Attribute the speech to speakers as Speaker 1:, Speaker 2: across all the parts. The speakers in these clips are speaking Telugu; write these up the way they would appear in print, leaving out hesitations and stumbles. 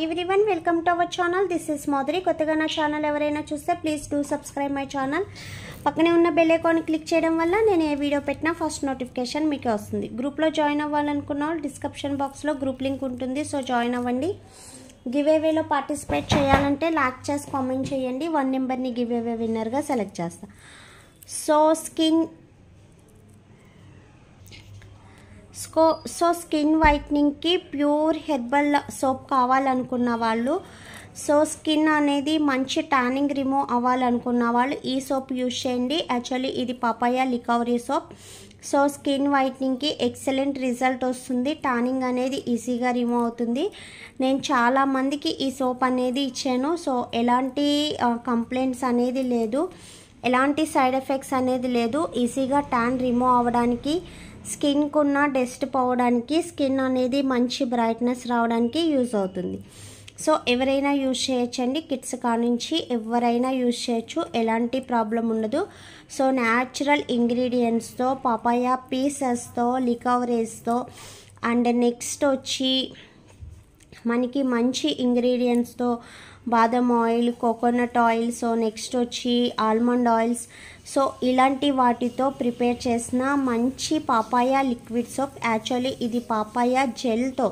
Speaker 1: Everyone, welcome to our channel. This is Madhuri. కొత్తగా నా ఛానల్ ఎవరైనా చూస్తే please do subscribe my channel. పక్కనే ఉన్న బెల్ ఐకాన్ క్లిక్ చేయడం వల్ల నేను ఏ వీడియో పెట్టినా ఫస్ట్ నోటిఫికేషన్ మీకు వస్తుంది. గ్రూప్లో జాయిన్ అవ్వాలనుకున్న వాళ్ళు డిస్క్రిప్షన్ బాక్స్లో గ్రూప్ లింక్ ఉంటుంది. సో జాయిన్ అవ్వండి. గివ్ అవేలో పార్టిసిపేట్ చేయాలంటే లైక్ చేసి కామెంట్ చేయండి. 1 నెంబర్ని గివ్ అవే విన్నర్గా సెలెక్ట్ చేస్తా. సో స్కిన్ వైట్నింగ్కి ప్యూర్ హెర్బల్ సోప్ కావాలనుకున్న వాళ్ళు, సో స్కిన్ అనేది మంచి ట్యానింగ్ రిమూవ్ అవ్వాలనుకున్న వాళ్ళు ఈ సోప్ యూజ్ చేయండి. యాక్చువల్లీ ఇది papaya recovery soap. So skin వైట్నింగ్కి ఎక్సలెంట్ రిజల్ట్ వస్తుంది. ట్యానింగ్ అనేది ఈజీగా రిమూవ్ అవుతుంది. నేను చాలామందికి ఈ సోప్ అనేది ఇచ్చాను. సో ఎలాంటి కంప్లైంట్స్ అనేది లేదు, ఎలాంటి సైడ్ ఎఫెక్ట్స్ అనేది లేదు. ఈజీగా ట్యాన్ రిమూవ్ అవ్వడానికి, స్కిన్కు ఉన్న డస్ట్ పోవడానికి, స్కిన్ అనేది మంచి బ్రైట్నెస్ రావడానికి యూజ్ అవుతుంది. సో ఎవరైనా యూజ్ చేయొచ్చండి. కిడ్స్ కానుంచి ఎవరైనా యూజ్ చేయొచ్చు, ఎలాంటి ప్రాబ్లం ఉండదు. సో న్యాచురల్ ఇంగ్రీడియంట్స్తో, పపాయ పీసెస్తో, లికవరేజ్తో, అండ్ నెక్స్ట్ వచ్చి మనకి మంచి ఇంగ్రీడియంట్స్తో బాదం oil, coconut oil, so next వచ్చి ఆల్మండ్ ఆయిల్స్, సో ఇలాంటి వాటితో ప్రిపేర్ చేసిన మంచి పాపాయ లిక్విడ్ సోప్. యాక్చువల్లీ ఇది పాపాయ జెల్తో,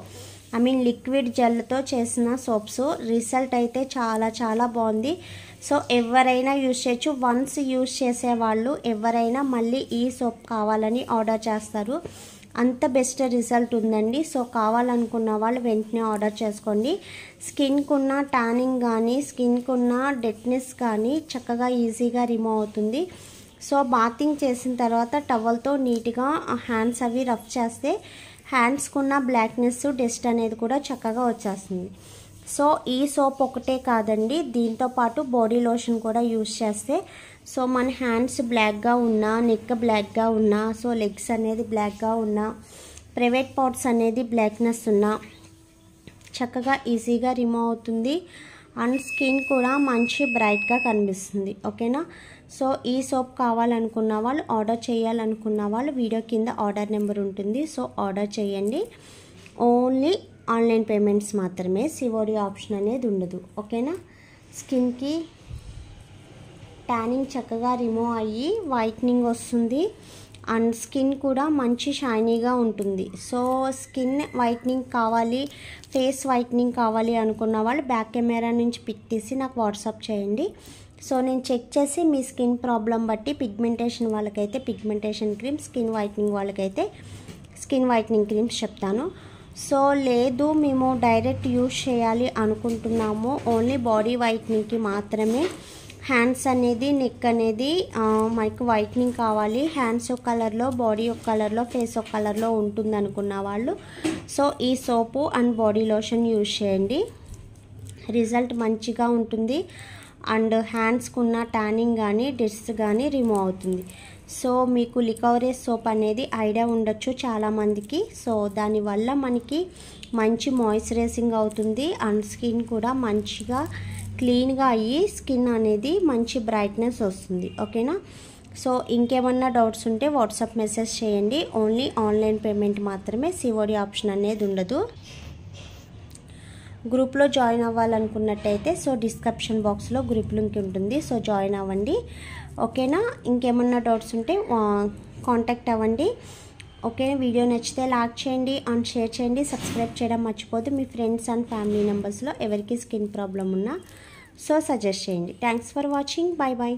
Speaker 1: లిక్విడ్ జెల్తో చేసిన సోప్స్. రిజల్ట్ అయితే చాలా చాలా బాగుంది. సో ఎవరైనా యూజ్ చేయొచ్చు. వన్స్ యూజ్ చేసేవాళ్ళు ఎవరైనా మళ్ళీ ఈ సోప్ కావాలని ఆర్డర్ చేస్తారు. అంత బెస్ట్ రిజల్ట్ ఉందండి. సో కావాలనుకున్న వాళ్ళు వెంటనే ఆర్డర్ చేసుకోండి. స్కిన్కు ఉన్న ట్యానింగ్ కానీ, స్కిన్కు ఉన్న డెడ్నెస్ కానీ చక్కగా ఈజీగా రిమూవ్ అవుతుంది. సో బాతింగ్ చేసిన తర్వాత టవల్తో నీట్గా హ్యాండ్స్ అవి రఫ్ చేస్తే హ్యాండ్స్కు ఉన్న బ్లాక్నెస్, డస్ట్ అనేది కూడా చక్కగా వచ్చేస్తుంది. సో ఈ సోప్ ఒకటే కాదండి, దీంతో పాటు బాడీ లోషన్ కూడా యూజ్ చేస్తే, సో మన హ్యాండ్స్ బ్లాక్గా ఉన్నా, నెక్ బ్లాక్గా ఉన్నా, సో లెగ్స్ అనేది బ్లాక్గా ఉన్నా, ప్రైవేట్ పార్ట్స్ అనేది బ్లాక్నెస్ ఉన్నా చక్కగా ఈజీగా రిమూవ్ అవుతుంది. అండ్ స్కిన్ కూడా మంచి బ్రైట్గా కనిపిస్తుంది. ఓకేనా? సో ఈ సోప్ కావాలనుకున్న వాళ్ళు, ఆర్డర్ చేయాలనుకున్న వాళ్ళు వీడియో కింద ఆర్డర్ నెంబర్ ఉంటుంది. సో ఆర్డర్ చేయండి. ఓన్లీ ఆన్లైన్ పేమెంట్స్ మాత్రమే, సిఓడి ఆప్షన్ అనేది ఉండదు. ఓకేనా? స్కిన్కి ట్యానింగ్ చక్కగా రిమూవ్ అయ్యి వైట్నింగ్ వస్తుంది. అండ్ స్కిన్ కూడా మంచి షైనీగా ఉంటుంది. సో స్కిన్ వైట్నింగ్ కావాలి, ఫేస్ వైట్నింగ్ కావాలి అనుకున్న వాళ్ళు బ్యాక్ కెమెరా నుంచి పిక్ తీసి నాకు వాట్సాప్ చేయండి. సో నేను చెక్ చేసి మీ స్కిన్ ప్రాబ్లం బట్టి పిగ్మెంటేషన్ వాళ్ళకైతే పిగ్మెంటేషన్ క్రీమ్, స్కిన్ వైట్నింగ్ వాళ్ళకైతే స్కిన్ వైట్నింగ్ క్రీమ్స్ చెప్తాను. సో లేదు మేము డైరెక్ట్ యూజ్ చేయాలి అనుకుంటున్నాము, ఓన్లీ బాడీ వైట్నింగ్కి మాత్రమే, హ్యాండ్స్ అనేది, నెక్ అనేది మనకు వైట్నింగ్ కావాలి, హ్యాండ్స్ ఒక కలర్లో, బాడీ ఒక కలర్లో, ఫేస్ ఒక కలర్లో ఉంటుంది అనుకున్న వాళ్ళు సో ఈ సోపు అండ్ బాడీ లోషన్ యూజ్ చేయండి. రిజల్ట్ మంచిగా ఉంటుంది. అండ్ హ్యాండ్స్కు ఉన్న ట్యానింగ్ కానీ, డస్ట్ కానీ రిమూవ్ అవుతుంది. సో మీకు లికవరేజ్ సోప్ అనేది ఐడియా ఉండొచ్చు చాలామందికి. సో దానివల్ల మనకి మంచి మాయిశ్చరైజింగ్ అవుతుంది. అండ్ స్కిన్ కూడా మంచిగా క్లీన్గా అయ్యి స్కిన్ అనేది మంచి బ్రైట్నెస్ వస్తుంది. ఓకేనా? సో ఇంకేమన్నా డౌట్స్ ఉంటే వాట్సాప్ మెసేజ్ చేయండి. ఓన్లీ ఆన్లైన్ పేమెంట్ మాత్రమే, సిఓడి ఆప్షన్ అనేది ఉండదు. గ్రూప్లో జాయిన్ అవ్వాలనుకున్నట్టయితే సో డిస్క్రిప్షన్ బాక్స్లో గ్రూప్ లింక్ ఉంటుంది. సో జాయిన్ అవ్వండి. ఓకేనా? ఇంకేమన్నా డౌట్స్ ఉంటే కాంటాక్ట్ అవ్వండి. ఓకే, వీడియో నచ్చితే లైక్ చేయండి అండ్ షేర్ చేయండి. సబ్స్క్రైబ్ చేయడం మర్చిపోద్దు. మీ ఫ్రెండ్స్ అండ్ ఫ్యామిలీ మెంబర్స్లో ఎవరికి స్కిన్ ప్రాబ్లం ఉన్నా సో సజెస్ట్ చేయండి. Thanks for watching. Bye bye.